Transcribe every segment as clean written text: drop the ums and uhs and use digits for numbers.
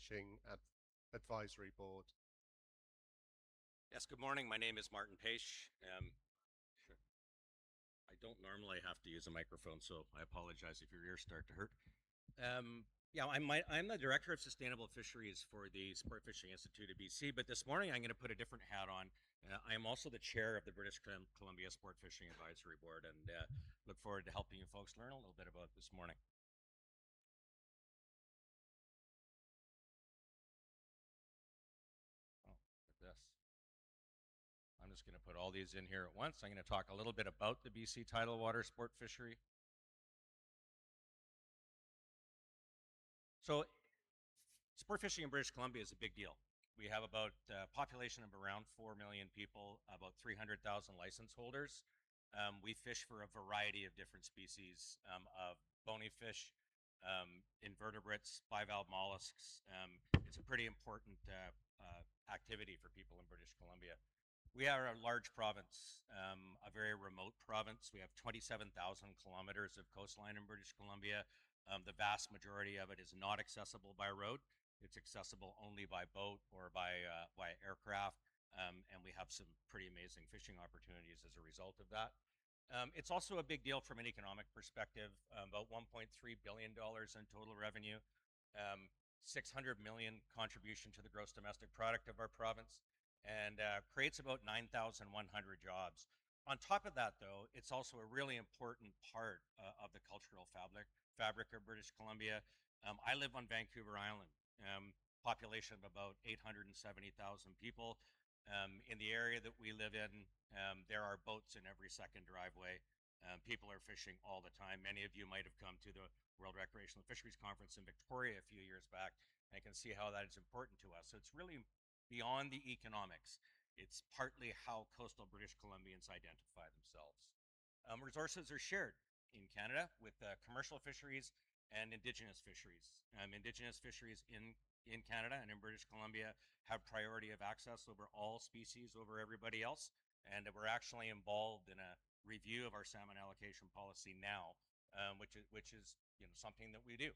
Fishing Advisory Board. Yes, good morning. My name is Martin Paish. Sure. I don't normally have to use a microphone, so I apologize if your ears start to hurt. I'm the Director of Sustainable Fisheries for the Sport Fishing Institute of BC, but this morning I'm going to put a different hat on. I am also the Chair of the British Columbia Sport Fishing Advisory Board, and look forward to helping you folks learn a little bit about this morning. Oh, look at this. I'm just going to put all these in here at once. I'm going to talk a little bit about the BC tidal water sport fishery. So sport fishing in British Columbia is a big deal. We have about a population of around 4 million people, about 300,000 license holders. We fish for a variety of different species of bony fish, invertebrates, bivalve mollusks. It's a pretty important activity for people in British Columbia. We are a large province, a very remote province. We have 27,000 kilometers of coastline in British Columbia. The vast majority of it is not accessible by road. It's accessible only by boat or by aircraft, and we have some pretty amazing fishing opportunities as a result of that. It's also a big deal from an economic perspective, about $1.3 billion in total revenue, 600 million contribution to the gross domestic product of our province, and creates about 9,100 jobs. On top of that, though, it's also a really important part of the cultural fabric of British Columbia. I live on Vancouver Island, population of about 870,000 people. In the area that we live in, there are boats in every second driveway. People are fishing all the time. Many of you might have come to the World Recreational Fisheries Conference in Victoria a few years back, and can see how that is important to us. So it's really beyond the economics. It's partly how coastal British Columbians identify themselves. Resources are shared in Canada with commercial fisheries and Indigenous fisheries. Indigenous fisheries in Canada and in British Columbia have priority of access over all species over everybody else, and we're actually involved in a review of our salmon allocation policy now, which is something that we do.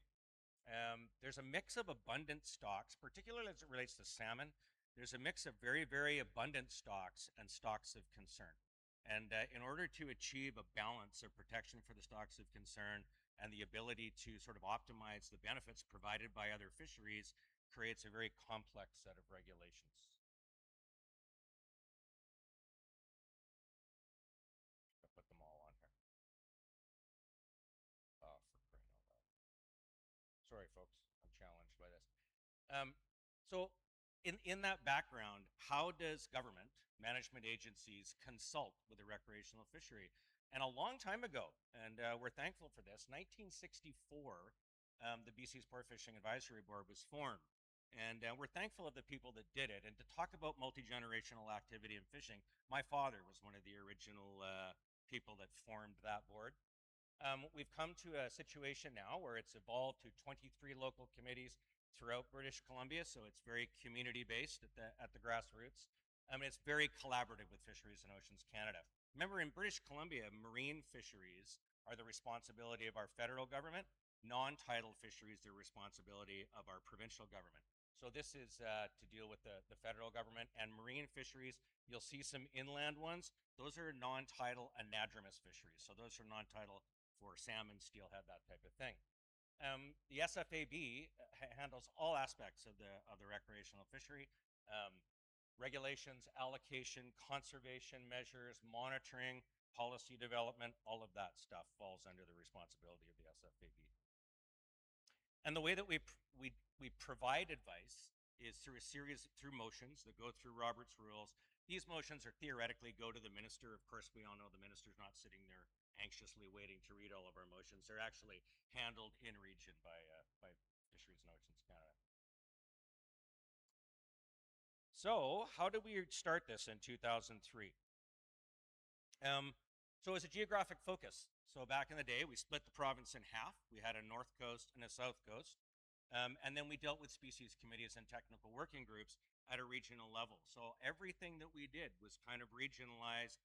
There's a mix of abundant stocks, particularly as it relates to salmon. There's a mix of very, very abundant stocks and stocks of concern. And in order to achieve a balance of protection for the stocks of concern and the ability to sort of optimize the benefits provided by other fisheries, creates a very complex set of regulations. I'll put them all on here. Oh, for crying out loud. Sorry, folks, I'm challenged by this. So in that background, how does government, management agencies consult with a recreational fishery? And a long time ago, and we're thankful for this, 1964, the BC Sport Fishing Advisory Board was formed. And we're thankful of the people that did it. And to talk about multi-generational activity in fishing, my father was one of the original people that formed that board. We've come to a situation now where it's evolved to 23 local committees throughout British Columbia, so it's very community-based at the grassroots. It's very collaborative with Fisheries and Oceans Canada. Remember, in British Columbia, marine fisheries are the responsibility of our federal government. Non-tidal fisheries are the responsibility of our provincial government. So this is to deal with the federal government. And marine fisheries, you'll see some inland ones. Those are non-tidal anadromous fisheries. So those are non-tidal for salmon, steelhead, that type of thing. The SFAB handles all aspects of the recreational fishery. Regulations, allocation, conservation measures, monitoring, policy development, all of that stuff falls under the responsibility of the SFAB. And the way that we provide advice is through through motions that go through Robert's Rules. These motions are theoretically go to the minister. Of course, we all know the minister's not sitting there anxiously waiting to read all of our motions. They're actually handled in region by Fisheries and Oceans Canada. So how did we start this in 2003? So it was a geographic focus. So back in the day, we split the province in half. We had a north coast and a south coast. And then we dealt with species committees and technical working groups at a regional level. So everything that we did was kind of regionalized.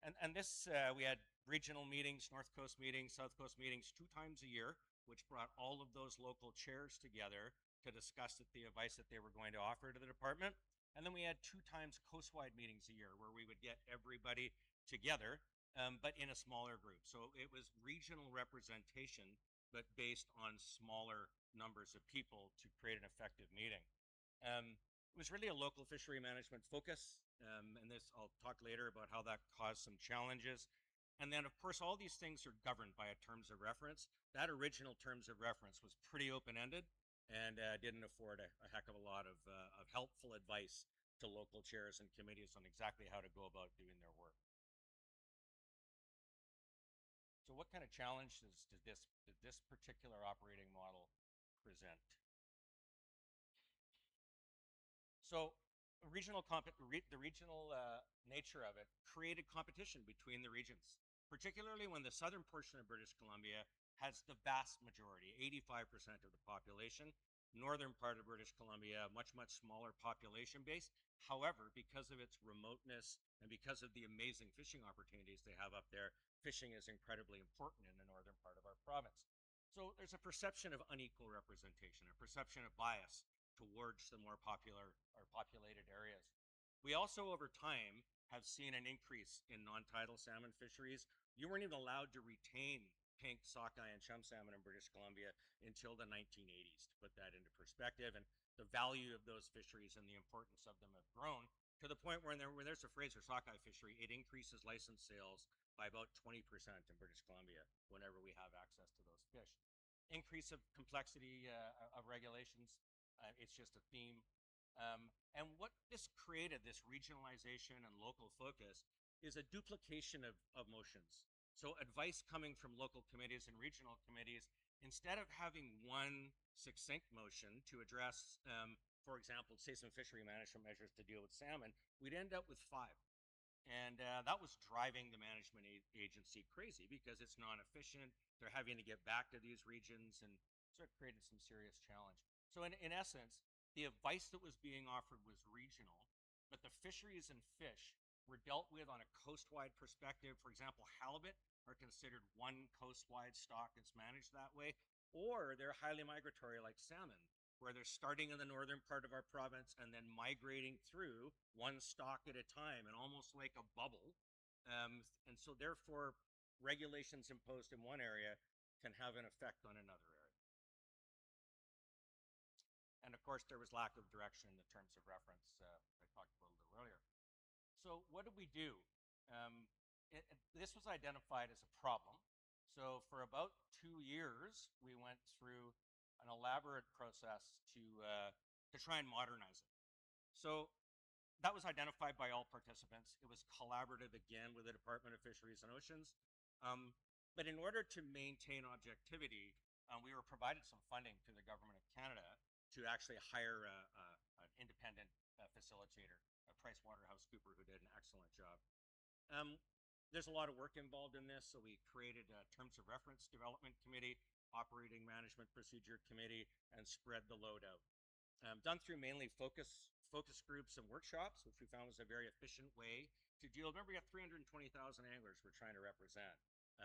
And this, we had regional meetings, North Coast meetings, South Coast meetings 2 times a year, which brought all of those local chairs together to discuss the advice that they were going to offer to the department. And then we had 2 times coast-wide meetings a year where we would get everybody together, but in a smaller group. So it was regional representation, but based on smaller numbers of people to create an effective meeting. It was really a local fishery management focus, and this I'll talk later about how that caused some challenges. And then, of course, all these things are governed by a terms of reference. That original terms of reference was pretty open-ended and didn't afford a heck of a lot of helpful advice to local chairs and committees on exactly how to go about doing their work. So what kind of challenges did this particular operating model present? So the regional nature of it created competition between the regions, particularly when the southern portion of British Columbia has the vast majority, 85% of the population. Northern part of British Columbia, much smaller population base. However, because of its remoteness and because of the amazing fishing opportunities they have up there, fishing is incredibly important in the northern part of our province. So there's a perception of unequal representation, a perception of bias towards the more popular or populated areas. We also, over time, have seen an increase in non-tidal salmon fisheries. You weren't even allowed to retain pink, sockeye, and chum salmon in British Columbia until the 1980s, to put that into perspective. And the value of those fisheries and the importance of them have grown to the point where when there's a Fraser sockeye fishery, it increases license sales by about 20% in British Columbia whenever we have access to those fish. Increase of complexity of regulations, it's just a theme. And what this created, this regionalization and local focus, is a duplication of motions. So advice coming from local committees and regional committees, instead of having one succinct motion to address, for example, say some fishery management measures to deal with salmon, we'd end up with 5. And that was driving the management agency crazy because it's non-efficient. They're having to get back to these regions, and so it created some serious challenge. So in essence, the advice that was being offered was regional, but the fisheries and fish were dealt with on a coast-wide perspective. For example, halibut are considered one coast-wide stock that's managed that way, or they're highly migratory like salmon, where they're starting in the northern part of our province and then migrating through one stock at a time and almost like a bubble. And so therefore, regulations imposed in one area can have an effect on another area. And of course, there was lack of direction in the terms of reference I talked about a little earlier. So what did we do? This was identified as a problem. So for about 2 years, we went through an elaborate process to try and modernize it. So that was identified by all participants. It was collaborative again with the Department of Fisheries and Oceans. But in order to maintain objectivity, we were provided some funding to the Government of Canada to actually hire an independent facilitator, PricewaterhouseCoopers, who did an excellent job. There's a lot of work involved in this, so we created a Terms of Reference Development Committee, Operating Management Procedure Committee, and spread the load out. Done through mainly focus groups and workshops, which we found was a very efficient way to deal. Remember, we have 320,000 anglers we're trying to represent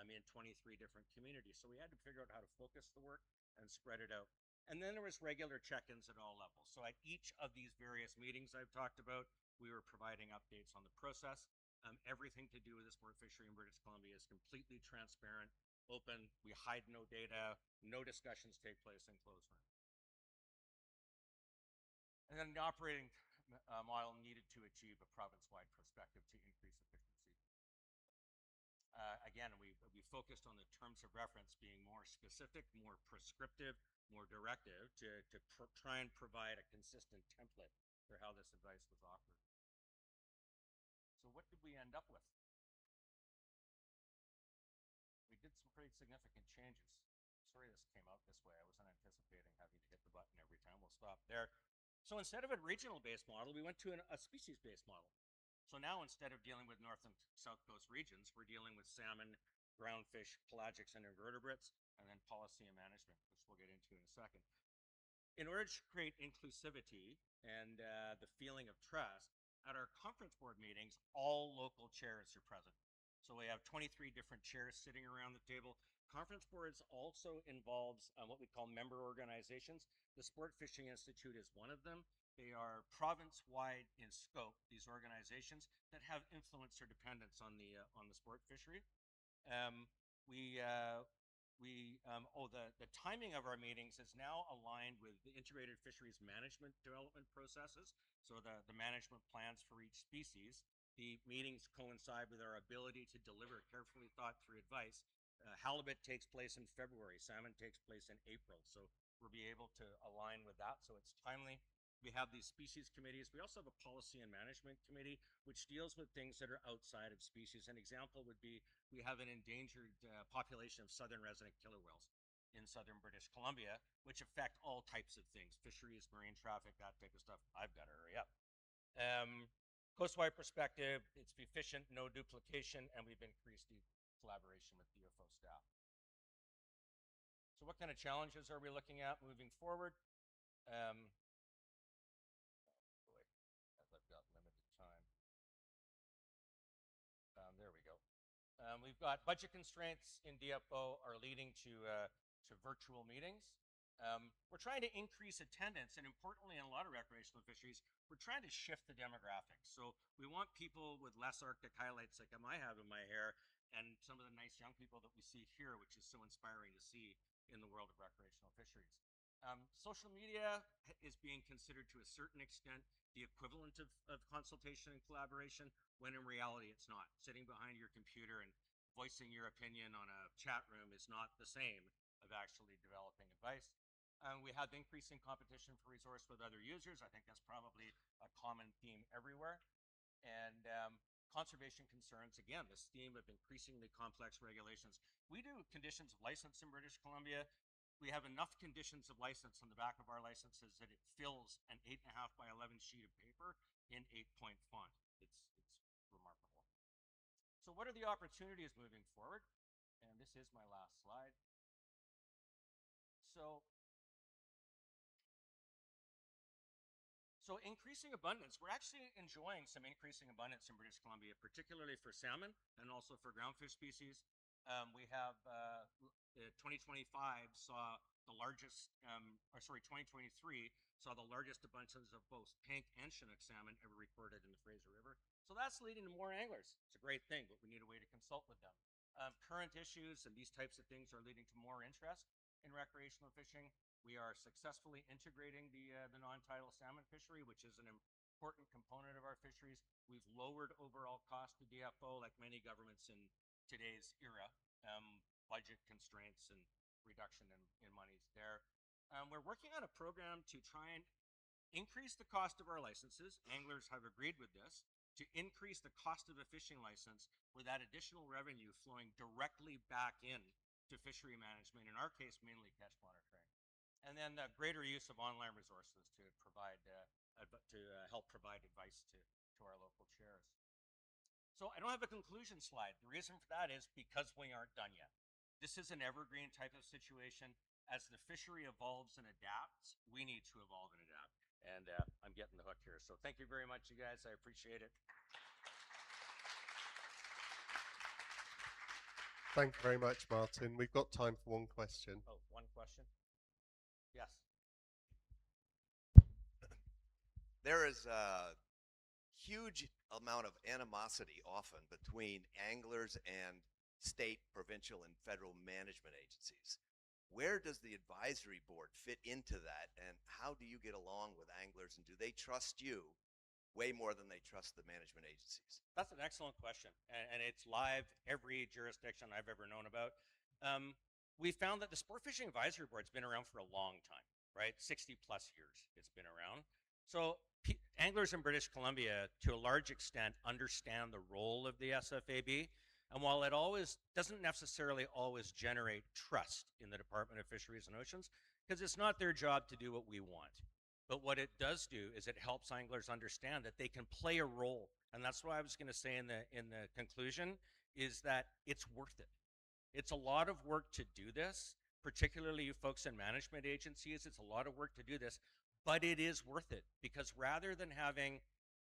in 23 different communities, so we had to figure out how to focus the work and spread it out. And then there was regular check-ins at all levels. So at each of these various meetings I've talked about, we were providing updates on the process. Everything to do with the sport fishery in British Columbia is completely transparent, open. We hide no data. No discussions take place in closed room. And then the operating model needed to achieve a province-wide perspective to increase efficiency. Again, we focused on the terms of reference being more specific, more prescriptive, more directive to try and provide a consistent template for how this advice was offered. So what did we end up with? We did some pretty significant changes. Sorry this came out this way. I wasn't anticipating having to hit the button every time. We'll stop there. So instead of a regional-based model, we went to a species-based model. So now instead of dealing with North and South Coast regions, we're dealing with salmon, groundfish, pelagics, and invertebrates, and then policy and management, which we'll get into in a second. In order to create inclusivity and the feeling of trust, at our conference board meetings, all local chairs are present. So we have 23 different chairs sitting around the table. Conference boards also involves what we call member organizations. The Sport Fishing Institute is one of them. They are province-wide in scope, these organizations that have influence or dependence on the sport fishery. The timing of our meetings is now aligned with the integrated fisheries management development processes. So the management plans for each species. The meetings coincide with our ability to deliver carefully thought through advice. Halibut takes place in February, salmon takes place in April. So we'll be able to align with that. So it's timely. We have these species committees. We also have a policy and management committee, which deals with things that are outside of species. An example would be we have an endangered population of southern resident killer whales in southern British Columbia, which affect all types of things, fisheries, marine traffic, that type of stuff. I've got to hurry up. Coastwide perspective, it's efficient, no duplication, and we've increased the collaboration with DFO staff. So what kind of challenges are we looking at moving forward? As I've got limited time. There we go. We've got budget constraints in DFO are leading to virtual meetings. We're trying to increase attendance, and importantly, in a lot of recreational fisheries, we're trying to shift the demographics. So we want people with less Arctic highlights like I have in my hair, and some of the nice young people that we see here, which is so inspiring to see in the world of recreational fisheries. Social media is being considered to a certain extent the equivalent of consultation and collaboration, when in reality it's not. Sitting behind your computer and voicing your opinion on a chat room is not the same of actually developing advice. We have increasing competition for resource with other users. I think that's probably a common theme everywhere. And conservation concerns, again, this theme of increasingly complex regulations. We do conditions of license in British Columbia. We have enough conditions of license on the back of our licenses that it fills an 8.5 by 11 sheet of paper in 8-point font. It's remarkable. So what are the opportunities moving forward? And this is my last slide. So increasing abundance, we're actually enjoying some increasing abundance in British Columbia, particularly for salmon and also for groundfish species. We have 2025 saw the largest, 2023 saw the largest abundance of both pink and Chinook salmon ever recorded in the Fraser River. So that's leading to more anglers. It's a great thing, but we need a way to consult with them. Current issues and these types of things are leading to more interest in recreational fishing. We are successfully integrating the non-tidal salmon fishery, which is an important component of our fisheries. We've lowered overall cost to DFO, like many governments in today's era, budget constraints and reduction in monies there. We're working on a program to try and increase the cost of our licenses. Anglers have agreed with this, to increase the cost of a fishing license with that additional revenue flowing directly back in to fishery management, in our case, mainly catch monitoring. And then the greater use of online resources to provide, help provide advice to our local chairs. So I don't have a conclusion slide. The reason for that is because we aren't done yet. This is an evergreen type of situation. As the fishery evolves and adapts, we need to evolve and adapt. And I'm getting the hook here. So thank you very much, you guys. I appreciate it. Thank you very much, Martin. We've got time for one question. Oh, one question? Yes. There is a huge amount of animosity often between anglers and state, provincial, and federal management agencies. Where does the advisory board fit into that, and how do you get along with anglers, and do they trust you way more than they trust the management agencies? That's an excellent question, and it's live every jurisdiction I've ever known about. We found that the Sport Fishing Advisory Board's been around for a long time, right? 60 plus years it's been around. So anglers in British Columbia, to a large extent, understand the role of the SFAB. And while it doesn't necessarily always generate trust in the Department of Fisheries and Oceans, because it's not their job to do what we want. But what it does do is it helps anglers understand that they can play a role. And that's what I was going to say in the conclusion, is that it's worth it. It's a lot of work to do this, particularly you folks in management agencies. It's a lot of work to do this, but it is worth it, because rather than having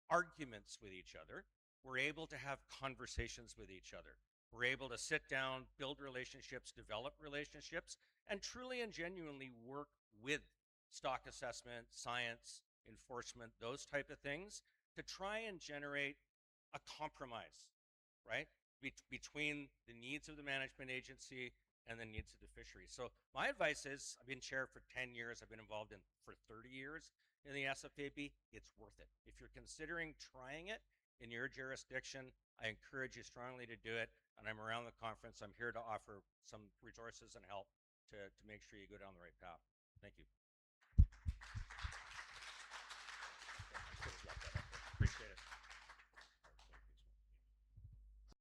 arguments with each other, we're able to have conversations with each other. We're able to sit down, build relationships, develop relationships, and truly and genuinely work with stock assessment, science, enforcement, those type of things to try and generate a compromise, right? Between the needs of the management agency and the needs of the fishery. So my advice is, I've been chair for 10 years, I've been involved in for 30 years in the SFAB, it's worth it. If you're considering trying it in your jurisdiction, I encourage you strongly to do it. And I'm around the conference, I'm here to offer some resources and help to make sure you go down the right path. Thank you.